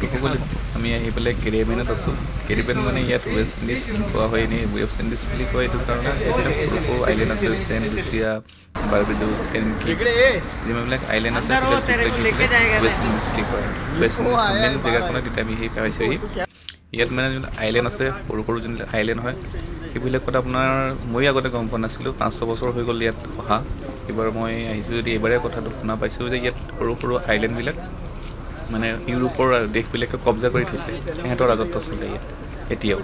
বন্ধুসকল আমি আহি পেলাই কেৰিবিয়ানত আছোঁ কেৰিবিয়ান মানে ইয়াত ৱেষ্ট ইণ্ডিজ কোৱা হয় এনেই ৱেষ্ট ইণ্ডিজ বুলি কয় এইটো কাৰণে এইবিলাক সৰু সৰু আইলেণ্ড আছে Saint Lucia Barbados Saint Kitts যিমানবিলাক আইলেণ্ড আছে ৱেষ্ট ইণ্ডিজ বুলি কয় ৱেষ্ট ইণ্ডিজ মেইন জেগাখনত তেতিয়া আমি সেই পাইছোঁহি ইয়াত মানে যোনবিলাক আইলেণ্ড আছে সৰু সৰু যোনবিলাক আইলেণ্ড হয় সেইবিলাকত আপোনাৰ মই আগতে গম পোৱা নাছিলোঁ 500 বছৰ হৈ গ'ল ইয়াত অহা এইবাৰ মই আহিছোঁ যদি এইবাৰে কথাটো শুনা পাইছোঁ যে ইয়াত সৰু সৰু আইলেণ্ডবিলাক মানে ইউৰোপৰ দেশবিলাকে কব্জা কৰি থৈছে সিহঁতৰ ৰাজত্ব চলে ইয়াত এতিয়াও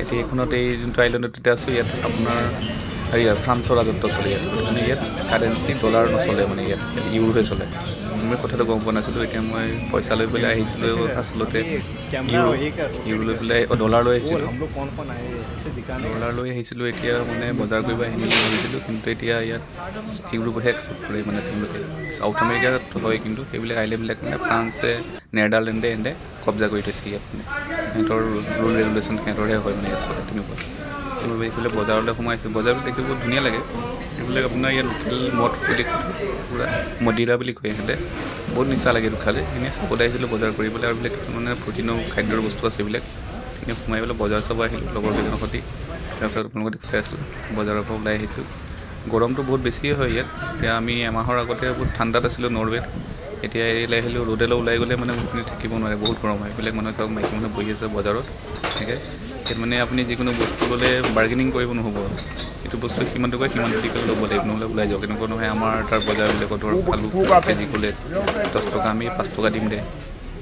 এতিয়া এইখনত এই যোনটো আইলেণ্ডত এতিয়া আছোঁ ইয়াত আপোনাৰ হেৰি ফ্ৰান্সৰ ৰাজত্ব চলে ইয়াত মানে ইয়াত কাৰেঞ্চি ডলাৰ নচলে মানে ইয়াত ইউৰোহে চলে মই কথাটো গম পোৱা নাছিলোঁ এতিয়া মই পইচা লৈ পেলাই আহিছিলোঁ আচলতে ইউৰো লৈ পেলাই ডলাৰ লৈ আহিছিলোঁ এতিয়া মানে বজাৰ কৰিব আহিম বুলি ভাবিছিলোঁ কিন্তু এতিয়া ইয়াত ইউৰোপহে একচেপ্ট কৰে মানে তেওঁলোকে চাউথ আমেৰিকাত হয় কিন্তু সেইবিলাক আইলেণ্ডবিলাক মানে ফ্ৰান্সে নেডাৰলেণ্ডে এনে কব্জা কৰি থৈছে ইয়াত মানে সিহঁতৰ ৰুল ৰেগুলেশ্যন সিহঁতৰহে হয় মানে আচলতে তেনেকুৱা সেইবাবে এইফালে বজাৰলৈ সোমাইছোঁ বজাৰটো দেখি বহুত ধুনীয়া লাগে এইবিলাক আপোনাৰ ইয়াত লোকেল মদ বুলি পূৰা মদিৰা বুলি কয় সিহঁতে বহুত নিচা লাগে এইটো খালে এনেই চাবলৈ আহিছিলোঁ বজাৰ কৰিবলৈ আৰু এইবিলাক কিছুমানে প্ৰটিনৰ খাদ্যৰ বস্তু আছে এইবিলাক এনেই সোমাই পেলাই বজাৰ চাব আহিলোঁ লগৰ কেইজনৰ সৈতে তাৰপিছত আপোনালোকক দেখুৱাই আছোঁ বজাৰৰ পৰা ওলাই আহিছোঁ গৰমটো বহুত বেছিয়ে হয় ইয়াত এতিয়া আমি এমাহৰ আগতে বহুত ঠাণ্ডাত আছিলোঁ নৰৱেত এতিয়া এইলৈ আহিলোঁ ৰ'দলৈ ওলাই গ'লে মানে বহুতখিনি থাকিব নোৱাৰে বহুত গৰম হয় এইবিলাক মানুহে চাওক মাইকী মানুহে বহি আছে বজাৰত এনেকৈ ইয়াত মানে আপুনি যিকোনো বস্তু ল'লে বাৰ্গেনিং কৰিব নহ'ব এইটো বস্তু সিমানটো কয় সিমানটো দি পেলাই ল'ব লাগিব নহ'লে ওলাই যাওক এনেকুৱা নহয় আমাৰ তাৰ বজাৰবিলাকত ধৰক আলু কেজি ক'লে 10 টকা আমি 5 টকা দিম দে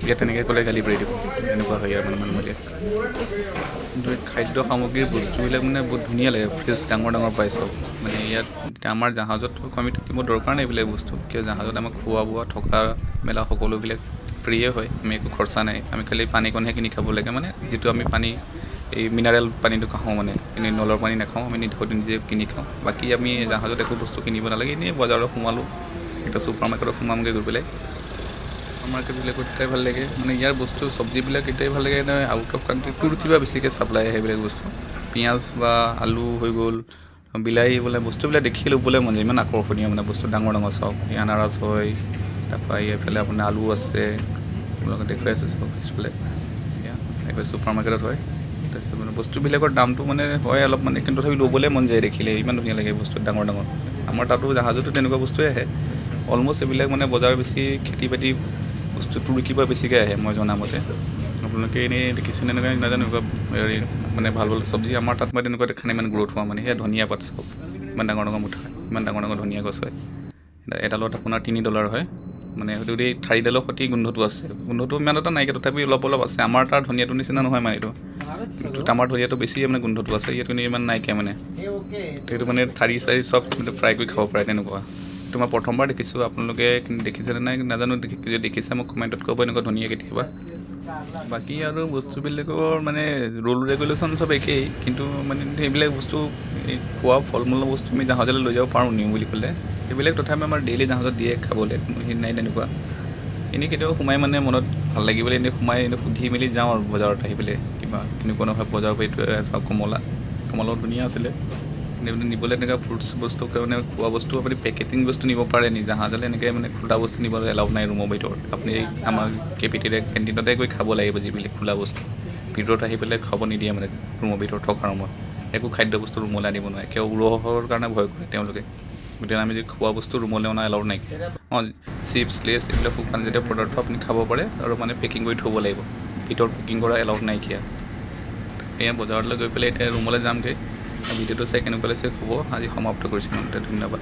ইয়াত তেনেকৈ ক'লে গালি পাৰি দিব এনেকুৱা হয় ইয়াত মানে মানুহবিলাক কিন্তু খাদ্য সামগ্ৰীৰ বস্তুবিলাক মানে বহুত ধুনীয়া লাগে ফ্ৰেছ ডাঙৰ ডাঙৰ পাই চব মানে ইয়াত এতিয়া আমাৰ জাহাজত আমি থাকিব দৰকাৰ নাই এইবিলাক বস্তু কিয় জাহাজত আমাক খোৱা বোৱা থকা মেলা সকলোবিলাক ফ্ৰীয়ে হয় আমি একো খৰচা নাই আমি খালি পানীকণহে কিনি খাব লাগে মানে যিটো আমি পানী এই মিনাৰেল পানীটো খাওঁ মানে এনেই নলৰ পানী নাখাওঁ আমি নিজে কিনি খাওঁ বাকী আমি জাহাজত একো বস্তু কিনিব নালাগে এনেই বজাৰত সোমালোঁ এটা ছুপাৰ মাৰ্কেটত সোমামগৈ গৈ পেলাই মাৰ্কেটবিলাকত এটাই ভাল লাগে মানে ইয়াৰ বস্তু চব্জিবিলাক এটাই ভাল লাগে আউট অফ কাণ্ট্ৰিটোৰ কিবা বেছিকৈ চাপ্লাই আহে সেইবিলাক বস্তু পিঁয়াজ বা আলু হৈ গ'ল বিলাহী বোলে বস্তুবিলাক দেখি ল'বলৈ মন যায় ইমান আকৰ্ষণীয় মানে বস্তু ডাঙৰ ডাঙৰ চাওক আনাৰস হয় তাৰপৰা এইফালে আপোনাৰ আলু আছে আপোনালোকে দেখুৱাই আছে চাওক পিছফালে এইফালে ছুপাৰ মাৰ্কেটত হয় তাৰপিছত মানে বস্তুবিলাকৰ দামটো মানে হয় অলপ মানে কিন্তু তথাপি ল'বলৈ মন যায় দেখিলে ইমান ধুনীয়া লাগে বস্তু ডাঙৰ ডাঙৰ আমাৰ তাতো জাহাজতো তেনেকুৱা বস্তুৱে আহে অলমষ্ট এইবিলাক মানে বজাৰ বেছি খেতি বাতি বস্তু তুৰ্কীৰ পৰা বেছিকৈ আহে মই জনামতে আপোনালোকে এনেই দেখিছেনে এনেকুৱা নাজানো এনেকুৱা হেৰি মানে ভাল ভাল চব্জি আমাৰ তাত মানে তেনেকুৱা দেখা নাই ইমান গ্ৰ'থ হোৱা মানে সেয়া ধনিয়া পাত চাওক ইমান ডাঙৰ ডাঙৰ মুঠা ইমান ডাঙৰ ডাঙৰ ধনিয়া গছ হয় এডালত আপোনাৰ $3 হয় মানে হয়তো এই ঠাৰিডালৰ সৈতে গোন্ধটো আছে গোন্ধটো ইমান এটা নাইকিয়া তথাপি অলপ অলপ আছে আমাৰ তাৰ ধনিয়াটোৰ নিচিনা নহয় মানে এইটো কিন্তু আমাৰ ধনিয়াটো বেছি মানে গোন্ধটো আছে ইয়াত কিন্তু ইমান নাইকিয়া মানে সেইটো মানে ঠাৰি চাৰি চব ফ্ৰাই কৰি খাব পাৰে তেনেকুৱা এইটো মই প্ৰথমবাৰ দেখিছোঁ আপোনালোকে দেখিছেনে নাই নাজানো যদি দেখিছে মোক কমেণ্টত ক'ব এনেকুৱা ধনিয়া কেতিয়াবা বাকী আৰু বস্তুবিলাকৰ মানে ৰুল ৰেগুলেশ্যন চব একেই কিন্তু মানে সেইবিলাক বস্তু এই খোৱা ফল মূলৰ বস্তু আমি জাহাজলৈ লৈ যাব পাৰোঁ নিওঁ বুলি ক'লে সেইবিলাক তথাপি আমাৰ ডেইলি জাহাজত দিয়ে খাবলৈ সেই নাই তেনেকুৱা এনেই কেতিয়াবা সোমাই মানে মনত ভাল লাগিবলৈ এনেই সোমাই এনেই সুধি মেলি যাওঁ আৰু বজাৰত আহি পেলাই কিবা কেনেকুৱা নহয় বজাৰৰ পৰা এইটো চাওক কমলাও ধুনীয়া আছিলে নিবলৈ এনেকুৱা ফ্ৰুটছ বস্তু কাৰণে খোৱা বস্তু আপুনি পেকেটিং বস্তু নিব পাৰে নি জাহাজলৈ এনেকৈ মানে খোলা বস্তু নিবলৈ এলাউ নাই ৰুমৰ ভিতৰত আপুনি আমাৰ কেপিটেলে কেণ্টিনতে গৈ খাব লাগিব যিবিলাক খোলা বস্তু ভিতৰত আহি পেলাই খাব নিদিয়ে মানে ৰুমৰ ভিতৰত থকা ৰুমত একো খাদ্য বস্তু ৰুমলৈ আনিব নোৱাৰে কিয় উৰহৰ কাৰণে ভয় কৰে তেওঁলোকে গতিকে আমি যদি খোৱা বস্তু ৰুমলৈ অনা এলাউ নাই চিপছ লেছ এইবিলাক শুকানজাতীয় পদাৰ্থ আপুনি খাব পাৰে আৰু মানে পেকিং কৰি থ'ব লাগিব ভিতৰত পেকিং কৰা এলাউ নাইকিয়া এয়া বজাৰলৈ গৈ পেলাই এতিয়া ৰুমলৈ যামগৈ ভিডিঅ'টো চাই কেনেকুৱা লাগিছে ক'ব আজি সমাপ্ত কৰিছোঁ ধন্যবাদ